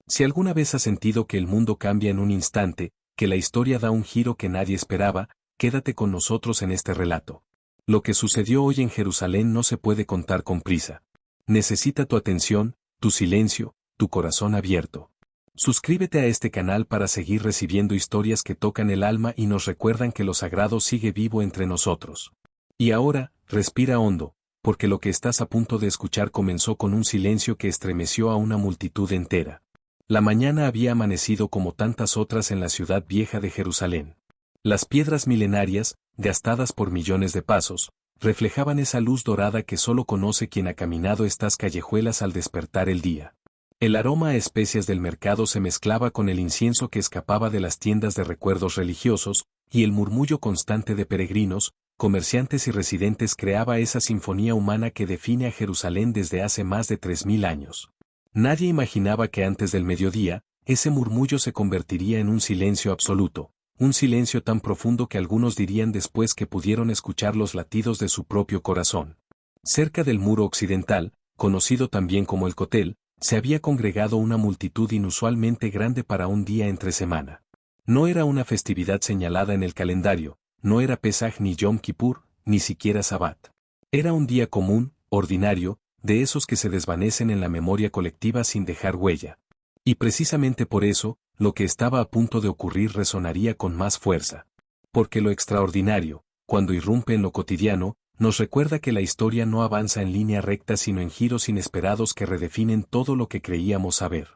Si alguna vez has sentido que el mundo cambia en un instante, que la historia da un giro que nadie esperaba, quédate con nosotros en este relato. Lo que sucedió hoy en Jerusalén no se puede contar con prisa. Necesita tu atención, tu silencio, tu corazón abierto. Suscríbete a este canal para seguir recibiendo historias que tocan el alma y nos recuerdan que lo sagrado sigue vivo entre nosotros. Y ahora, respira hondo, porque lo que estás a punto de escuchar comenzó con un silencio que estremeció a una multitud entera. La mañana había amanecido como tantas otras en la ciudad vieja de Jerusalén. Las piedras milenarias, gastadas por millones de pasos, reflejaban esa luz dorada que solo conoce quien ha caminado estas callejuelas al despertar el día. El aroma a especias del mercado se mezclaba con el incienso que escapaba de las tiendas de recuerdos religiosos, y el murmullo constante de peregrinos, comerciantes y residentes creaba esa sinfonía humana que define a Jerusalén desde hace más de 3000 años. Nadie imaginaba que antes del mediodía, ese murmullo se convertiría en un silencio absoluto, un silencio tan profundo que algunos dirían después que pudieron escuchar los latidos de su propio corazón. Cerca del muro occidental, conocido también como el Kotel, se había congregado una multitud inusualmente grande para un día entre semana. No era una festividad señalada en el calendario, no era Pesaj ni Yom Kippur, ni siquiera Sabbat. Era un día común, ordinario, de esos que se desvanecen en la memoria colectiva sin dejar huella. Y precisamente por eso, lo que estaba a punto de ocurrir resonaría con más fuerza. Porque lo extraordinario, cuando irrumpe en lo cotidiano, nos recuerda que la historia no avanza en línea recta sino en giros inesperados que redefinen todo lo que creíamos saber.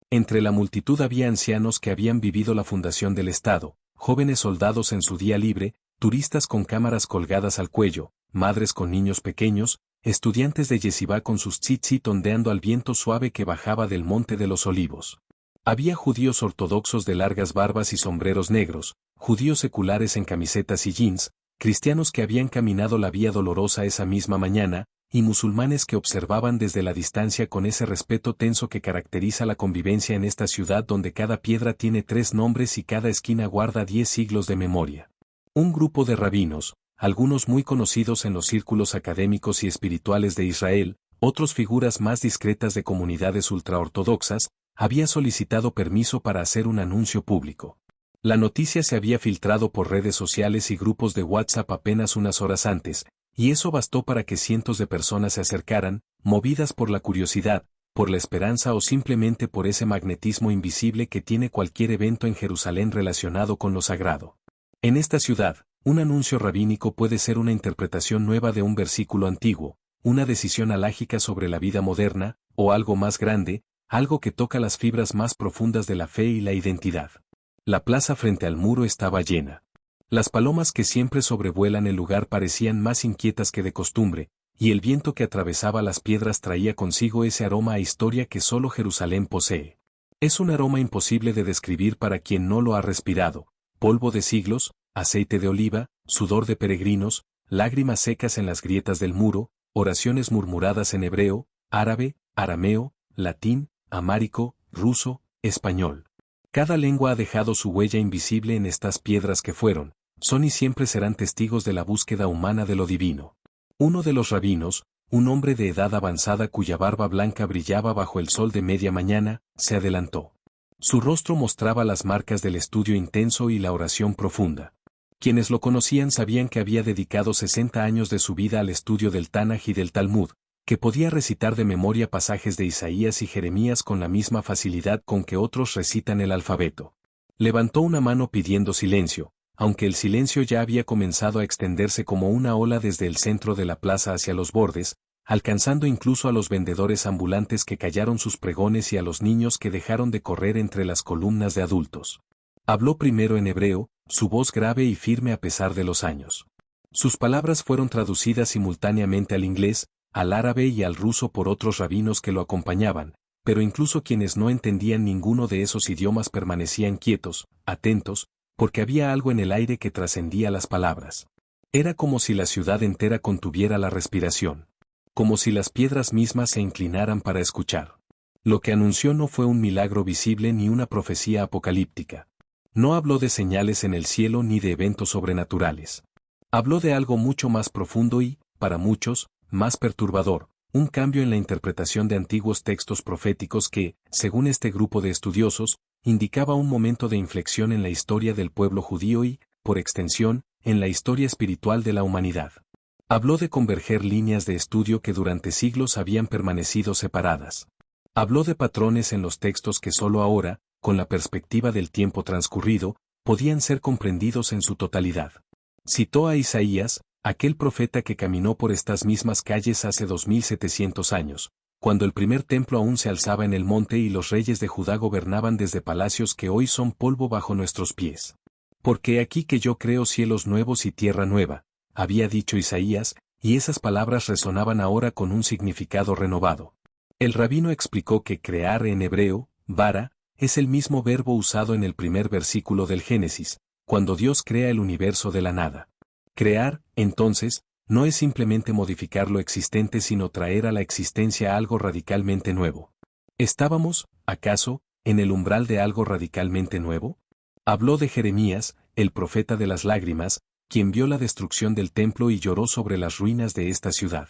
Entre la multitud había ancianos que habían vivido la fundación del Estado, jóvenes soldados en su día libre, turistas con cámaras colgadas al cuello, madres con niños pequeños, estudiantes de yeshivá con sus tzitzit ondeando al viento suave que bajaba del Monte de los Olivos. Había judíos ortodoxos de largas barbas y sombreros negros, judíos seculares en camisetas y jeans, cristianos que habían caminado la vía dolorosa esa misma mañana, y musulmanes que observaban desde la distancia con ese respeto tenso que caracteriza la convivencia en esta ciudad donde cada piedra tiene 3 nombres y cada esquina guarda 10 siglos de memoria. Un grupo de rabinos, algunos muy conocidos en los círculos académicos y espirituales de Israel, otros figuras más discretas de comunidades ultraortodoxas, había solicitado permiso para hacer un anuncio público. La noticia se había filtrado por redes sociales y grupos de WhatsApp apenas unas horas antes, y eso bastó para que cientos de personas se acercaran, movidas por la curiosidad, por la esperanza o simplemente por ese magnetismo invisible que tiene cualquier evento en Jerusalén relacionado con lo sagrado. En esta ciudad, un anuncio rabínico puede ser una interpretación nueva de un versículo antiguo, una decisión alágica sobre la vida moderna, o algo más grande, algo que toca las fibras más profundas de la fe y la identidad. La plaza frente al muro estaba llena. Las palomas que siempre sobrevuelan el lugar parecían más inquietas que de costumbre, y el viento que atravesaba las piedras traía consigo ese aroma a historia que solo Jerusalén posee. Es un aroma imposible de describir para quien no lo ha respirado: polvo de siglos, aceite de oliva, sudor de peregrinos, lágrimas secas en las grietas del muro, oraciones murmuradas en hebreo, árabe, arameo, latín, amárico, ruso, español. Cada lengua ha dejado su huella invisible en estas piedras que fueron, son y siempre serán testigos de la búsqueda humana de lo divino. Uno de los rabinos, un hombre de edad avanzada cuya barba blanca brillaba bajo el sol de media mañana, se adelantó. Su rostro mostraba las marcas del estudio intenso y la oración profunda. Quienes lo conocían sabían que había dedicado 60 años de su vida al estudio del Tanaj y del Talmud, que podía recitar de memoria pasajes de Isaías y Jeremías con la misma facilidad con que otros recitan el alfabeto. Levantó una mano pidiendo silencio, aunque el silencio ya había comenzado a extenderse como una ola desde el centro de la plaza hacia los bordes, alcanzando incluso a los vendedores ambulantes que callaron sus pregones y a los niños que dejaron de correr entre las columnas de adultos. Habló primero en hebreo, su voz grave y firme a pesar de los años. Sus palabras fueron traducidas simultáneamente al inglés, al árabe y al ruso por otros rabinos que lo acompañaban, pero incluso quienes no entendían ninguno de esos idiomas permanecían quietos, atentos, porque había algo en el aire que trascendía las palabras. Era como si la ciudad entera contuviera la respiración. Como si las piedras mismas se inclinaran para escuchar. Lo que anunció no fue un milagro visible ni una profecía apocalíptica. No habló de señales en el cielo ni de eventos sobrenaturales. Habló de algo mucho más profundo y, para muchos, más perturbador, un cambio en la interpretación de antiguos textos proféticos que, según este grupo de estudiosos, indicaba un momento de inflexión en la historia del pueblo judío y, por extensión, en la historia espiritual de la humanidad. Habló de converger líneas de estudio que durante siglos habían permanecido separadas. Habló de patrones en los textos que solo ahora, con la perspectiva del tiempo transcurrido, podían ser comprendidos en su totalidad. Citó a Isaías, aquel profeta que caminó por estas mismas calles hace 2700 años, cuando el primer templo aún se alzaba en el monte y los reyes de Judá gobernaban desde palacios que hoy son polvo bajo nuestros pies. Porque aquí que yo creo cielos nuevos y tierra nueva, había dicho Isaías, y esas palabras resonaban ahora con un significado renovado. El rabino explicó que crear en hebreo, bara, es el mismo verbo usado en el primer versículo del Génesis, cuando Dios crea el universo de la nada. Crear, entonces, no es simplemente modificar lo existente sino traer a la existencia algo radicalmente nuevo. ¿Estábamos, acaso, en el umbral de algo radicalmente nuevo? Habló de Jeremías, el profeta de las lágrimas, quien vio la destrucción del templo y lloró sobre las ruinas de esta ciudad.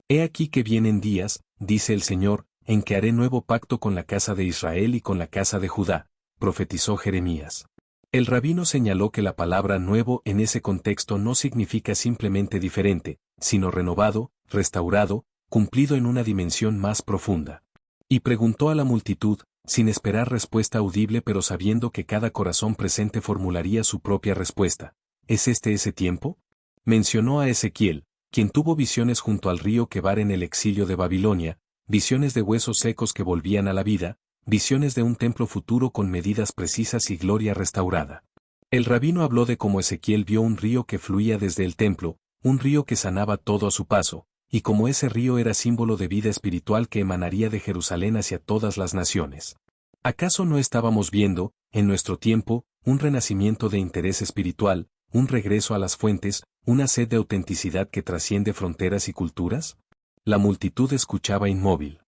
He aquí que vienen días, dice el Señor, en que haré nuevo pacto con la casa de Israel y con la casa de Judá, profetizó Jeremías. El rabino señaló que la palabra nuevo en ese contexto no significa simplemente diferente, sino renovado, restaurado, cumplido en una dimensión más profunda. Y preguntó a la multitud, sin esperar respuesta audible pero sabiendo que cada corazón presente formularía su propia respuesta. ¿Es este ese tiempo? Mencionó a Ezequiel, quien tuvo visiones junto al río Quebar en el exilio de Babilonia, visiones de huesos secos que volvían a la vida, visiones de un templo futuro con medidas precisas y gloria restaurada. El rabino habló de cómo Ezequiel vio un río que fluía desde el templo, un río que sanaba todo a su paso, y cómo ese río era símbolo de vida espiritual que emanaría de Jerusalén hacia todas las naciones. ¿Acaso no estábamos viendo, en nuestro tiempo, un renacimiento de interés espiritual, un regreso a las fuentes, una sed de autenticidad que trasciende fronteras y culturas? La multitud escuchaba inmóvil.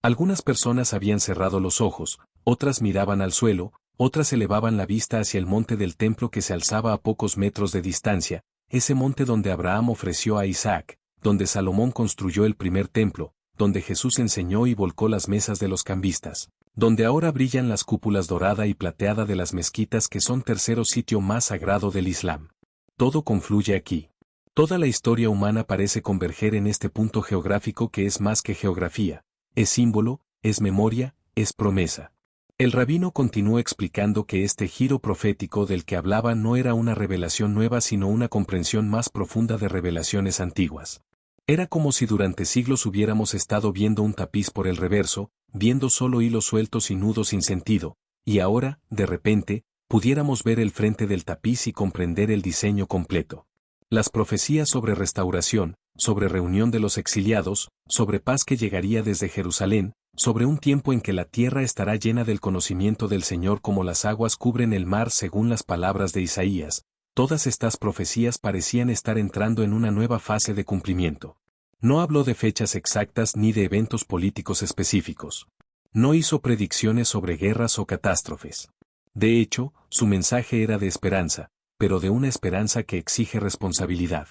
Algunas personas habían cerrado los ojos, otras miraban al suelo, otras elevaban la vista hacia el monte del templo que se alzaba a pocos metros de distancia, ese monte donde Abraham ofreció a Isaac, donde Salomón construyó el primer templo, donde Jesús enseñó y volcó las mesas de los cambistas, donde ahora brillan las cúpulas dorada y plateada de las mezquitas que son tercero sitio más sagrado del Islam. Todo confluye aquí. Toda la historia humana parece converger en este punto geográfico que es más que geografía. Es símbolo, es memoria, es promesa. El rabino continuó explicando que este giro profético del que hablaba no era una revelación nueva sino una comprensión más profunda de revelaciones antiguas. Era como si durante siglos hubiéramos estado viendo un tapiz por el reverso, viendo solo hilos sueltos y nudos sin sentido, y ahora, de repente, pudiéramos ver el frente del tapiz y comprender el diseño completo. Las profecías sobre restauración, sobre reunión de los exiliados, sobre paz que llegaría desde Jerusalén, sobre un tiempo en que la tierra estará llena del conocimiento del Señor como las aguas cubren el mar según las palabras de Isaías, todas estas profecías parecían estar entrando en una nueva fase de cumplimiento. No habló de fechas exactas ni de eventos políticos específicos. No hizo predicciones sobre guerras o catástrofes. De hecho, su mensaje era de esperanza, pero de una esperanza que exige responsabilidad.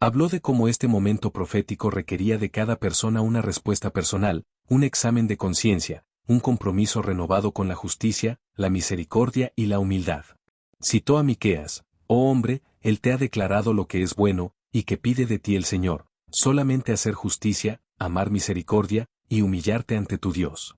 Habló de cómo este momento profético requería de cada persona una respuesta personal, un examen de conciencia, un compromiso renovado con la justicia, la misericordia y la humildad. Citó a Miqueas: «Oh hombre, él te ha declarado lo que es bueno, y que pide de ti el Señor, solamente hacer justicia, amar misericordia, y humillarte ante tu Dios».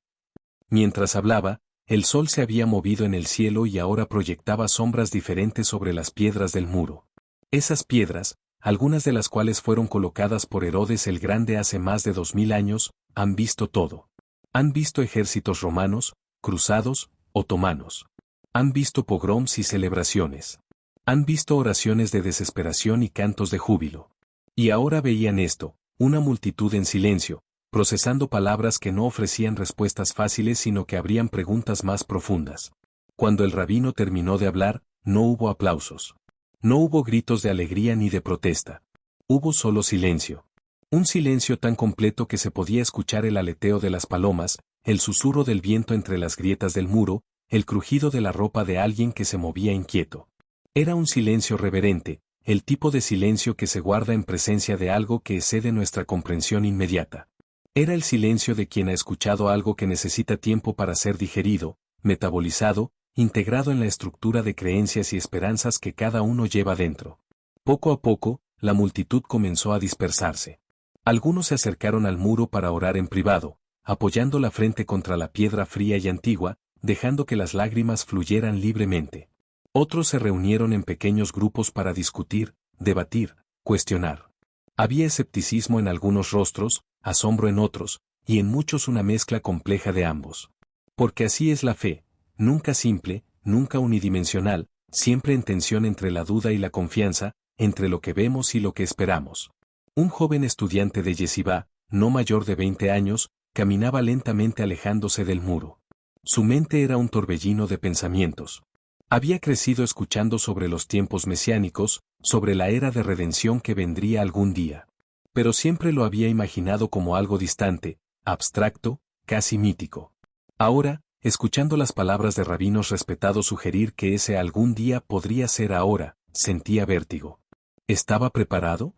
Mientras hablaba, el sol se había movido en el cielo y ahora proyectaba sombras diferentes sobre las piedras del muro. Esas piedras, algunas de las cuales fueron colocadas por Herodes el Grande hace más de 2000 años, han visto todo. Han visto ejércitos romanos, cruzados, otomanos. Han visto pogroms y celebraciones. Han visto oraciones de desesperación y cantos de júbilo. Y ahora veían esto, una multitud en silencio, procesando palabras que no ofrecían respuestas fáciles sino que abrían preguntas más profundas. Cuando el rabino terminó de hablar, no hubo aplausos. No hubo gritos de alegría ni de protesta. Hubo solo silencio. Un silencio tan completo que se podía escuchar el aleteo de las palomas, el susurro del viento entre las grietas del muro, el crujido de la ropa de alguien que se movía inquieto. Era un silencio reverente, el tipo de silencio que se guarda en presencia de algo que excede nuestra comprensión inmediata. Era el silencio de quien ha escuchado algo que necesita tiempo para ser digerido, metabolizado, integrado en la estructura de creencias y esperanzas que cada uno lleva dentro. Poco a poco, la multitud comenzó a dispersarse. Algunos se acercaron al muro para orar en privado, apoyando la frente contra la piedra fría y antigua, dejando que las lágrimas fluyeran libremente. Otros se reunieron en pequeños grupos para discutir, debatir, cuestionar. Había escepticismo en algunos rostros, asombro en otros, y en muchos una mezcla compleja de ambos. Porque así es la fe, nunca simple, nunca unidimensional, siempre en tensión entre la duda y la confianza, entre lo que vemos y lo que esperamos. Un joven estudiante de Yeshivá, no mayor de 20 años, caminaba lentamente alejándose del muro. Su mente era un torbellino de pensamientos. Había crecido escuchando sobre los tiempos mesiánicos, sobre la era de redención que vendría algún día. Pero siempre lo había imaginado como algo distante, abstracto, casi mítico. Ahora, escuchando las palabras de rabinos respetados sugerir que ese algún día podría ser ahora, sentía vértigo. ¿Estaba preparado?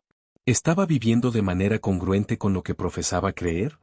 ¿Estaba viviendo de manera congruente con lo que profesaba creer?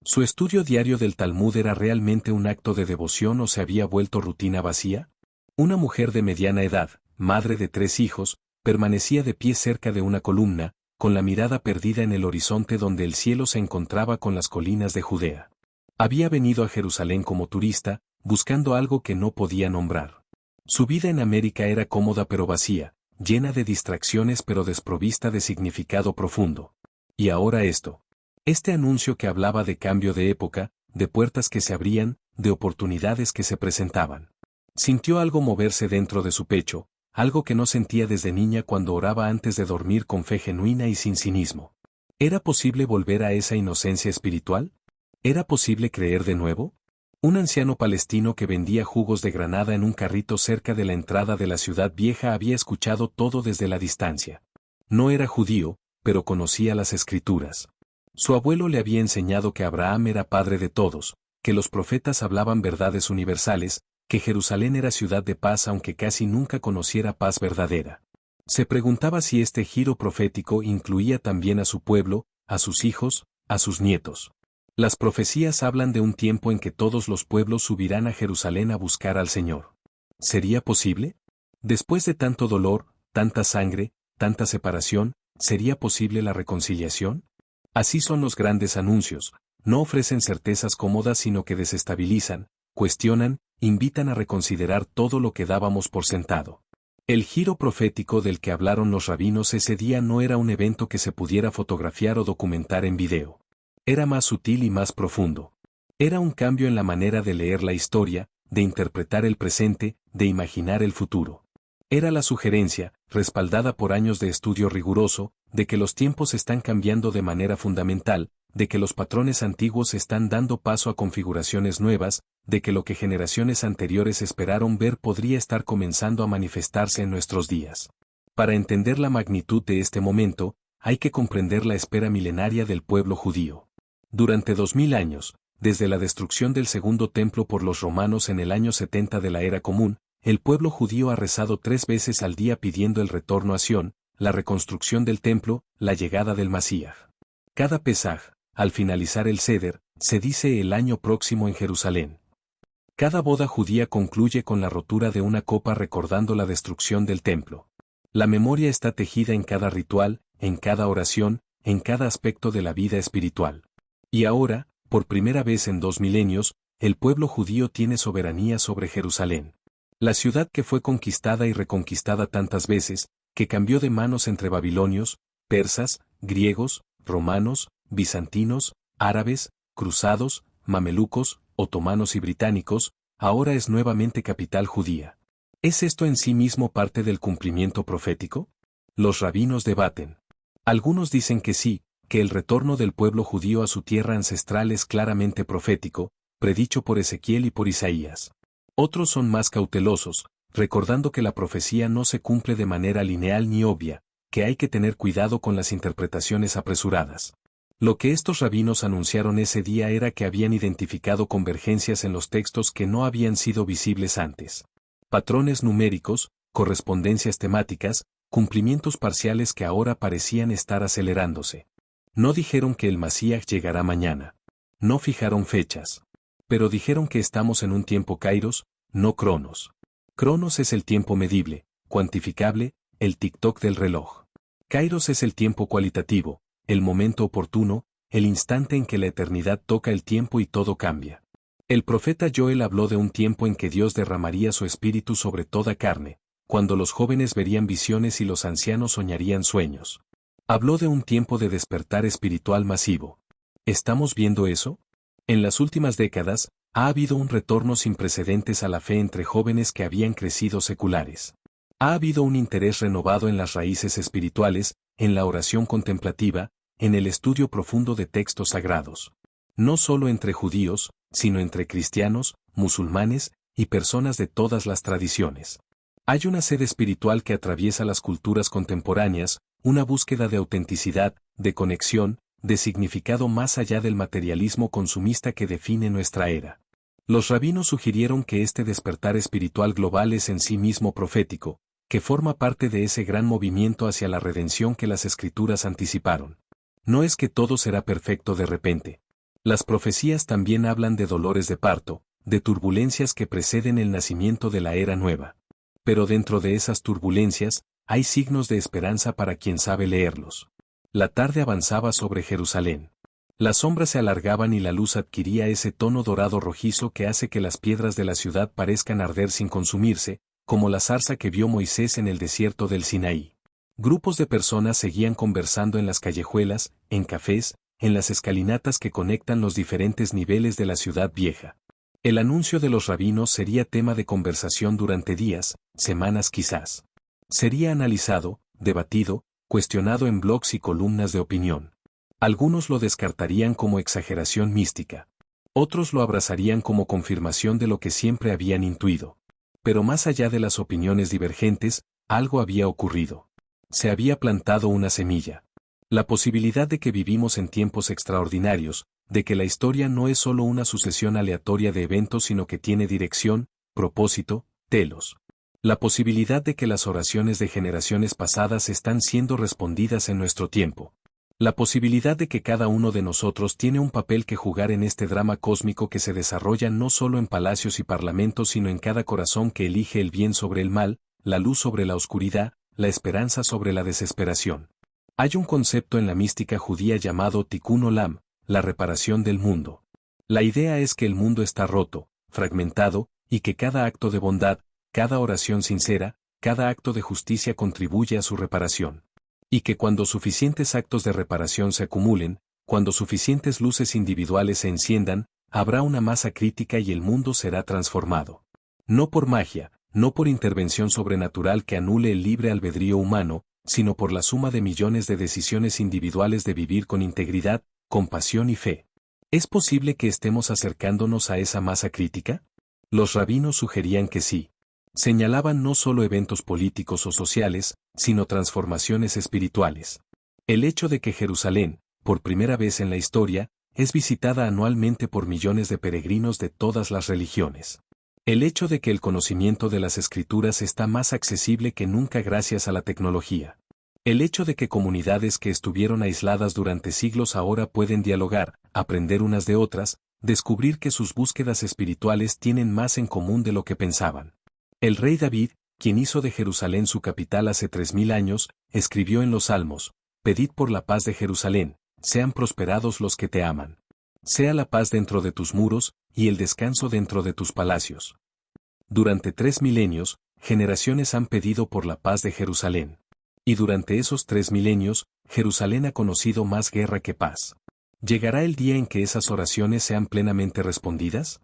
¿Su estudio diario del Talmud era realmente un acto de devoción o se había vuelto rutina vacía? Una mujer de mediana edad, madre de 3 hijos, permanecía de pie cerca de una columna, con la mirada perdida en el horizonte donde el cielo se encontraba con las colinas de Judea. Había venido a Jerusalén como turista, buscando algo que no podía nombrar. Su vida en América era cómoda pero vacía, llena de distracciones pero desprovista de significado profundo. Y ahora esto. Este anuncio que hablaba de cambio de época, de puertas que se abrían, de oportunidades que se presentaban. Sintió algo moverse dentro de su pecho, algo que no sentía desde niña cuando oraba antes de dormir con fe genuina y sin cinismo. ¿Era posible volver a esa inocencia espiritual? ¿Era posible creer de nuevo? Un anciano palestino que vendía jugos de granada en un carrito cerca de la entrada de la ciudad vieja había escuchado todo desde la distancia. No era judío, pero conocía las escrituras. Su abuelo le había enseñado que Abraham era padre de todos, que los profetas hablaban verdades universales, que Jerusalén era ciudad de paz aunque casi nunca conociera paz verdadera. Se preguntaba si este giro profético incluía también a su pueblo, a sus hijos, a sus nietos. Las profecías hablan de un tiempo en que todos los pueblos subirán a Jerusalén a buscar al Señor. ¿Sería posible? Después de tanto dolor, tanta sangre, tanta separación, ¿sería posible la reconciliación? Así son los grandes anuncios, no ofrecen certezas cómodas sino que desestabilizan, cuestionan, invitan a reconsiderar todo lo que dábamos por sentado. El giro profético del que hablaron los rabinos ese día no era un evento que se pudiera fotografiar o documentar en video. Era más sutil y más profundo. Era un cambio en la manera de leer la historia, de interpretar el presente, de imaginar el futuro. Era la sugerencia, respaldada por años de estudio riguroso, de que los tiempos están cambiando de manera fundamental, de que los patrones antiguos están dando paso a configuraciones nuevas, de que lo que generaciones anteriores esperaron ver podría estar comenzando a manifestarse en nuestros días. Para entender la magnitud de este momento, hay que comprender la espera milenaria del pueblo judío. Durante 2000 años, desde la destrucción del segundo templo por los romanos en el año 70 de la era común, el pueblo judío ha rezado 3 veces al día pidiendo el retorno a Sión, la reconstrucción del templo, la llegada del Masías. Cada Pesaj, al finalizar el Seder, se dice el año próximo en Jerusalén. Cada boda judía concluye con la rotura de una copa recordando la destrucción del templo. La memoria está tejida en cada ritual, en cada oración, en cada aspecto de la vida espiritual. Y ahora, por primera vez en 2 milenios, el pueblo judío tiene soberanía sobre Jerusalén. La ciudad que fue conquistada y reconquistada tantas veces, que cambió de manos entre babilonios, persas, griegos, romanos, bizantinos, árabes, cruzados, mamelucos, otomanos y británicos, ahora es nuevamente capital judía. ¿Es esto en sí mismo parte del cumplimiento profético? Los rabinos debaten. Algunos dicen que sí, que el retorno del pueblo judío a su tierra ancestral es claramente profético, predicho por Ezequiel y por Isaías. Otros son más cautelosos, recordando que la profecía no se cumple de manera lineal ni obvia, que hay que tener cuidado con las interpretaciones apresuradas. Lo que estos rabinos anunciaron ese día era que habían identificado convergencias en los textos que no habían sido visibles antes. Patrones numéricos, correspondencias temáticas, cumplimientos parciales que ahora parecían estar acelerándose. No dijeron que el Masías llegará mañana. No fijaron fechas. Pero dijeron que estamos en un tiempo kairos, no cronos. Cronos es el tiempo medible, cuantificable, el tic-toc del reloj. Kairos es el tiempo cualitativo, el momento oportuno, el instante en que la eternidad toca el tiempo y todo cambia. El profeta Joel habló de un tiempo en que Dios derramaría su espíritu sobre toda carne, cuando los jóvenes verían visiones y los ancianos soñarían sueños. Habló de un tiempo de despertar espiritual masivo. ¿Estamos viendo eso? En las últimas décadas, ha habido un retorno sin precedentes a la fe entre jóvenes que habían crecido seculares. Ha habido un interés renovado en las raíces espirituales, en la oración contemplativa, en el estudio profundo de textos sagrados. No solo entre judíos, sino entre cristianos, musulmanes y personas de todas las tradiciones. Hay una sed espiritual que atraviesa las culturas contemporáneas, una búsqueda de autenticidad, de conexión, de significado más allá del materialismo consumista que define nuestra era. Los rabinos sugirieron que este despertar espiritual global es en sí mismo profético, que forma parte de ese gran movimiento hacia la redención que las escrituras anticiparon. No es que todo será perfecto de repente. Las profecías también hablan de dolores de parto, de turbulencias que preceden el nacimiento de la era nueva. Pero dentro de esas turbulencias, hay signos de esperanza para quien sabe leerlos. La tarde avanzaba sobre Jerusalén. Las sombras se alargaban y la luz adquiría ese tono dorado rojizo que hace que las piedras de la ciudad parezcan arder sin consumirse, como la zarza que vio Moisés en el desierto del Sinaí. Grupos de personas seguían conversando en las callejuelas, en cafés, en las escalinatas que conectan los diferentes niveles de la ciudad vieja. El anuncio de los rabinos sería tema de conversación durante días, semanas quizás. Sería analizado, debatido, cuestionado en blogs y columnas de opinión. Algunos lo descartarían como exageración mística. Otros lo abrazarían como confirmación de lo que siempre habían intuido. Pero más allá de las opiniones divergentes, algo había ocurrido. Se había plantado una semilla. La posibilidad de que vivimos en tiempos extraordinarios, de que la historia no es solo una sucesión aleatoria de eventos sino que tiene dirección, propósito, telos. La posibilidad de que las oraciones de generaciones pasadas están siendo respondidas en nuestro tiempo. La posibilidad de que cada uno de nosotros tiene un papel que jugar en este drama cósmico que se desarrolla no solo en palacios y parlamentos sino en cada corazón que elige el bien sobre el mal, la luz sobre la oscuridad, la esperanza sobre la desesperación. Hay un concepto en la mística judía llamado Tikkun Olam, la reparación del mundo. La idea es que el mundo está roto, fragmentado, y que cada acto de bondad, cada oración sincera, cada acto de justicia contribuye a su reparación. Y que cuando suficientes actos de reparación se acumulen, cuando suficientes luces individuales se enciendan, habrá una masa crítica y el mundo será transformado. No por magia, no por intervención sobrenatural que anule el libre albedrío humano, sino por la suma de millones de decisiones individuales de vivir con integridad, compasión y fe. ¿Es posible que estemos acercándonos a esa masa crítica? Los rabinos sugerían que sí. Señalaban no solo eventos políticos o sociales, sino transformaciones espirituales. El hecho de que Jerusalén, por primera vez en la historia, es visitada anualmente por millones de peregrinos de todas las religiones. El hecho de que el conocimiento de las escrituras está más accesible que nunca gracias a la tecnología. El hecho de que comunidades que estuvieron aisladas durante siglos ahora pueden dialogar, aprender unas de otras, descubrir que sus búsquedas espirituales tienen más en común de lo que pensaban. El rey David, quien hizo de Jerusalén su capital hace 3000 años, escribió en los Salmos: «Pedid por la paz de Jerusalén, sean prosperados los que te aman. Sea la paz dentro de tus muros, y el descanso dentro de tus palacios». Durante 3 milenios, generaciones han pedido por la paz de Jerusalén. Y durante esos 3 milenios, Jerusalén ha conocido más guerra que paz. ¿Llegará el día en que esas oraciones sean plenamente respondidas?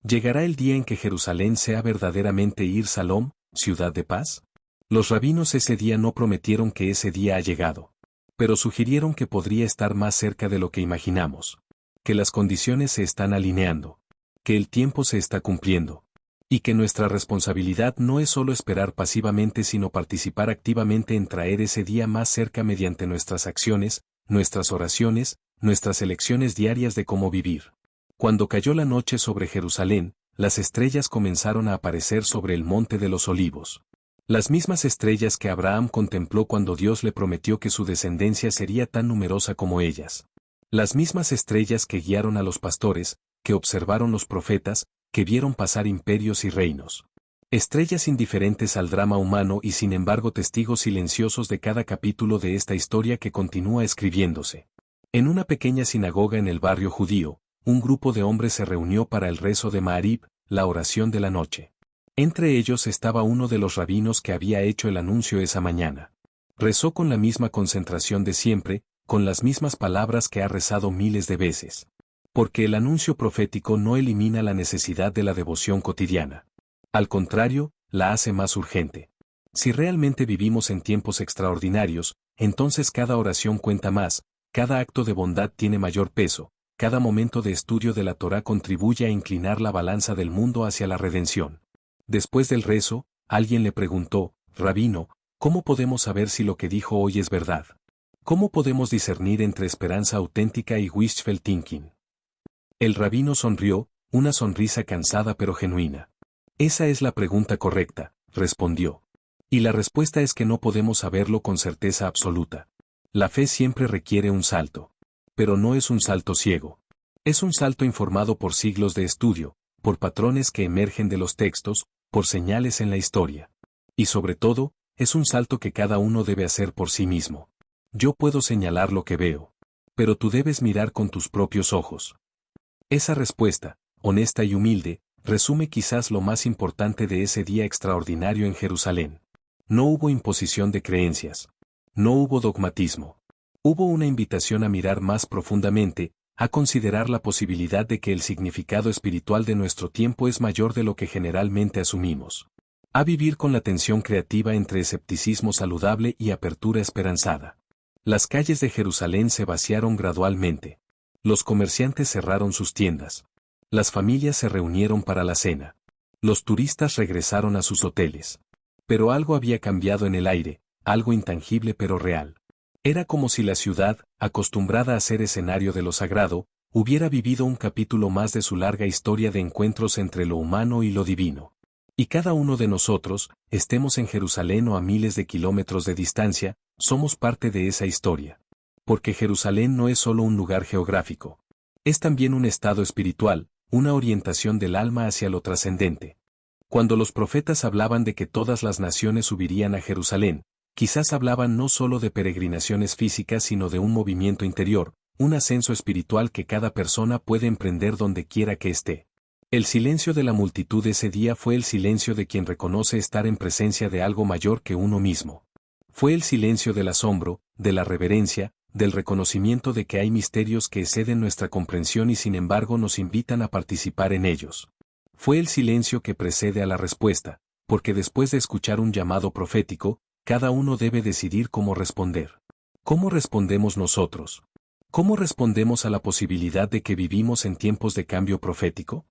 ¿Llegará el día en que Jerusalén sea verdaderamente Ir Salom, ciudad de paz? Los rabinos ese día no prometieron que ese día ha llegado, pero sugirieron que podría estar más cerca de lo que imaginamos, que las condiciones se están alineando, que el tiempo se está cumpliendo, y que nuestra responsabilidad no es solo esperar pasivamente sino participar activamente en traer ese día más cerca mediante nuestras acciones, nuestras oraciones, nuestras elecciones diarias de cómo vivir. Cuando cayó la noche sobre Jerusalén, las estrellas comenzaron a aparecer sobre el monte de los olivos. Las mismas estrellas que Abraham contempló cuando Dios le prometió que su descendencia sería tan numerosa como ellas. Las mismas estrellas que guiaron a los pastores, que observaron los profetas, que vieron pasar imperios y reinos. Estrellas indiferentes al drama humano y sin embargo testigos silenciosos de cada capítulo de esta historia que continúa escribiéndose. En una pequeña sinagoga en el barrio judío, un grupo de hombres se reunió para el rezo de Maarib, la oración de la noche. Entre ellos estaba uno de los rabinos que había hecho el anuncio esa mañana. Rezó con la misma concentración de siempre, con las mismas palabras que ha rezado miles de veces. Porque el anuncio profético no elimina la necesidad de la devoción cotidiana. Al contrario, la hace más urgente. Si realmente vivimos en tiempos extraordinarios, entonces cada oración cuenta más, cada acto de bondad tiene mayor peso, cada momento de estudio de la Torá contribuye a inclinar la balanza del mundo hacia la redención. Después del rezo, alguien le preguntó, Rabino, ¿cómo podemos saber si lo que dijo hoy es verdad? ¿Cómo podemos discernir entre esperanza auténtica y wishful thinking? El rabino sonrió, una sonrisa cansada pero genuina. Esa es la pregunta correcta, respondió. Y la respuesta es que no podemos saberlo con certeza absoluta. La fe siempre requiere un salto. Pero no es un salto ciego. Es un salto informado por siglos de estudio, por patrones que emergen de los textos, por señales en la historia. Y sobre todo, es un salto que cada uno debe hacer por sí mismo. Yo puedo señalar lo que veo. Pero tú debes mirar con tus propios ojos. Esa respuesta, honesta y humilde, resume quizás lo más importante de ese día extraordinario en Jerusalén. No hubo imposición de creencias. No hubo dogmatismo. Hubo una invitación a mirar más profundamente, a considerar la posibilidad de que el significado espiritual de nuestro tiempo es mayor de lo que generalmente asumimos. A vivir con la tensión creativa entre escepticismo saludable y apertura esperanzada. Las calles de Jerusalén se vaciaron gradualmente. Los comerciantes cerraron sus tiendas. Las familias se reunieron para la cena. Los turistas regresaron a sus hoteles. Pero algo había cambiado en el aire, algo intangible pero real. Era como si la ciudad, acostumbrada a ser escenario de lo sagrado, hubiera vivido un capítulo más de su larga historia de encuentros entre lo humano y lo divino. Y cada uno de nosotros, estemos en Jerusalén o a miles de kilómetros de distancia, somos parte de esa historia. Porque Jerusalén no es solo un lugar geográfico. Es también un estado espiritual, una orientación del alma hacia lo trascendente. Cuando los profetas hablaban de que todas las naciones subirían a Jerusalén, quizás hablaban no solo de peregrinaciones físicas sino de un movimiento interior, un ascenso espiritual que cada persona puede emprender donde quiera que esté. El silencio de la multitud ese día fue el silencio de quien reconoce estar en presencia de algo mayor que uno mismo. Fue el silencio del asombro, de la reverencia, del reconocimiento de que hay misterios que exceden nuestra comprensión y sin embargo nos invitan a participar en ellos. Fue el silencio que precede a la respuesta, porque después de escuchar un llamado profético, cada uno debe decidir cómo responder. ¿Cómo respondemos nosotros? ¿Cómo respondemos a la posibilidad de que vivimos en tiempos de cambio profético?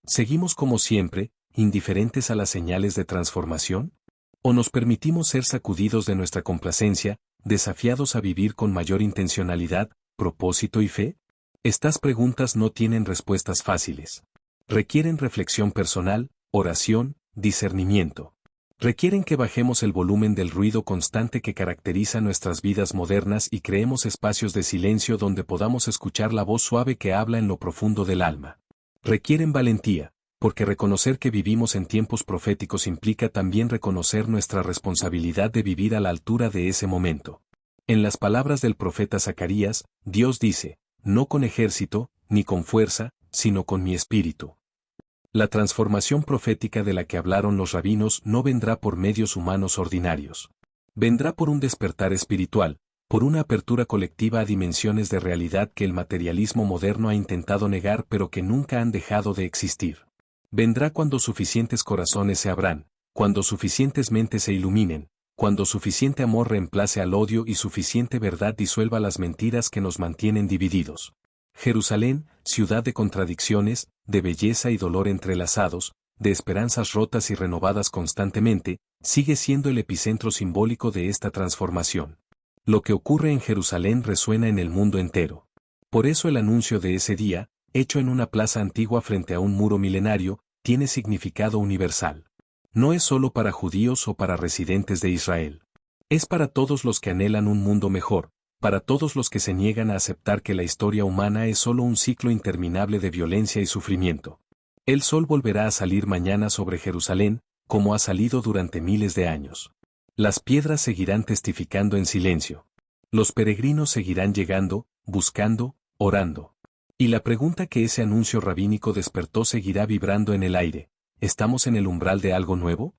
¿Seguimos como siempre, indiferentes a las señales de transformación? ¿O nos permitimos ser sacudidos de nuestra complacencia, desafiados a vivir con mayor intencionalidad, propósito y fe? Estas preguntas no tienen respuestas fáciles. Requieren reflexión personal, oración, discernimiento. Requieren que bajemos el volumen del ruido constante que caracteriza nuestras vidas modernas y creemos espacios de silencio donde podamos escuchar la voz suave que habla en lo profundo del alma. Requieren valentía, porque reconocer que vivimos en tiempos proféticos implica también reconocer nuestra responsabilidad de vivir a la altura de ese momento. En las palabras del profeta Zacarías, Dios dice, no con ejército, ni con fuerza, sino con mi espíritu. La transformación profética de la que hablaron los rabinos no vendrá por medios humanos ordinarios. Vendrá por un despertar espiritual, por una apertura colectiva a dimensiones de realidad que el materialismo moderno ha intentado negar pero que nunca han dejado de existir. Vendrá cuando suficientes corazones se abran, cuando suficientes mentes se iluminen, cuando suficiente amor reemplace al odio y suficiente verdad disuelva las mentiras que nos mantienen divididos. Jerusalén, ciudad de contradicciones, de belleza y dolor entrelazados, de esperanzas rotas y renovadas constantemente, sigue siendo el epicentro simbólico de esta transformación. Lo que ocurre en Jerusalén resuena en el mundo entero. Por eso el anuncio de ese día, hecho en una plaza antigua frente a un muro milenario, tiene significado universal. No es solo para judíos o para residentes de Israel. Es para todos los que anhelan un mundo mejor, para todos los que se niegan a aceptar que la historia humana es solo un ciclo interminable de violencia y sufrimiento. El sol volverá a salir mañana sobre Jerusalén, como ha salido durante miles de años. Las piedras seguirán testificando en silencio. Los peregrinos seguirán llegando, buscando, orando. Y la pregunta que ese anuncio rabínico despertó seguirá vibrando en el aire. ¿Estamos en el umbral de algo nuevo?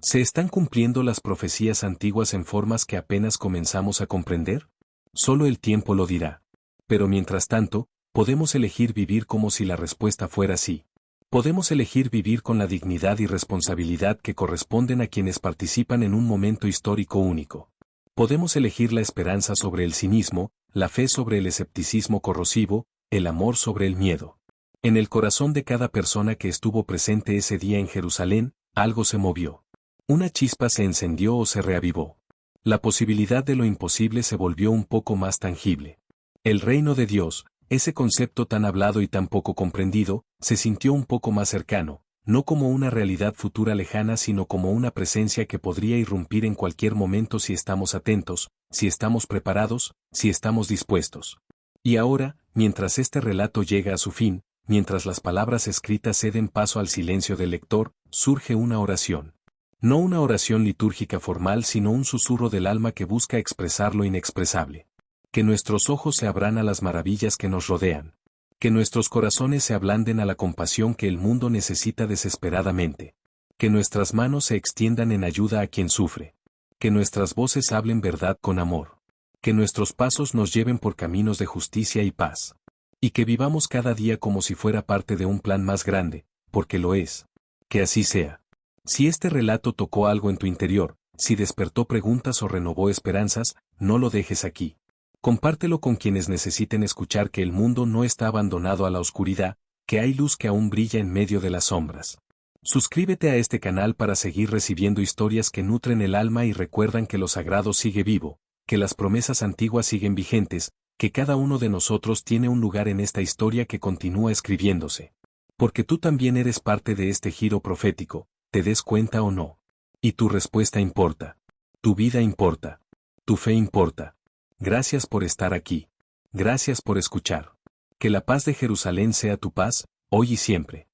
¿Se están cumpliendo las profecías antiguas en formas que apenas comenzamos a comprender? Solo el tiempo lo dirá. Pero mientras tanto, podemos elegir vivir como si la respuesta fuera sí. Podemos elegir vivir con la dignidad y responsabilidad que corresponden a quienes participan en un momento histórico único. Podemos elegir la esperanza sobre el cinismo, la fe sobre el escepticismo corrosivo, el amor sobre el miedo. En el corazón de cada persona que estuvo presente ese día en Jerusalén, algo se movió. Una chispa se encendió o se reavivó. La posibilidad de lo imposible se volvió un poco más tangible. El reino de Dios, ese concepto tan hablado y tan poco comprendido, se sintió un poco más cercano, no como una realidad futura lejana sino como una presencia que podría irrumpir en cualquier momento si estamos atentos, si estamos preparados, si estamos dispuestos. Y ahora, mientras este relato llega a su fin, mientras las palabras escritas ceden paso al silencio del lector, surge una oración. No una oración litúrgica formal sino un susurro del alma que busca expresar lo inexpresable. Que nuestros ojos se abran a las maravillas que nos rodean. Que nuestros corazones se ablanden a la compasión que el mundo necesita desesperadamente. Que nuestras manos se extiendan en ayuda a quien sufre. Que nuestras voces hablen verdad con amor. Que nuestros pasos nos lleven por caminos de justicia y paz. Y que vivamos cada día como si fuera parte de un plan más grande, porque lo es. Que así sea. Si este relato tocó algo en tu interior, si despertó preguntas o renovó esperanzas, no lo dejes aquí. Compártelo con quienes necesiten escuchar que el mundo no está abandonado a la oscuridad, que hay luz que aún brilla en medio de las sombras. Suscríbete a este canal para seguir recibiendo historias que nutren el alma y recuerdan que lo sagrado sigue vivo, que las promesas antiguas siguen vigentes, que cada uno de nosotros tiene un lugar en esta historia que continúa escribiéndose. Porque tú también eres parte de este giro profético, te des cuenta o no. Y tu respuesta importa. Tu vida importa. Tu fe importa. Gracias por estar aquí. Gracias por escuchar. Que la paz de Jerusalén sea tu paz, hoy y siempre.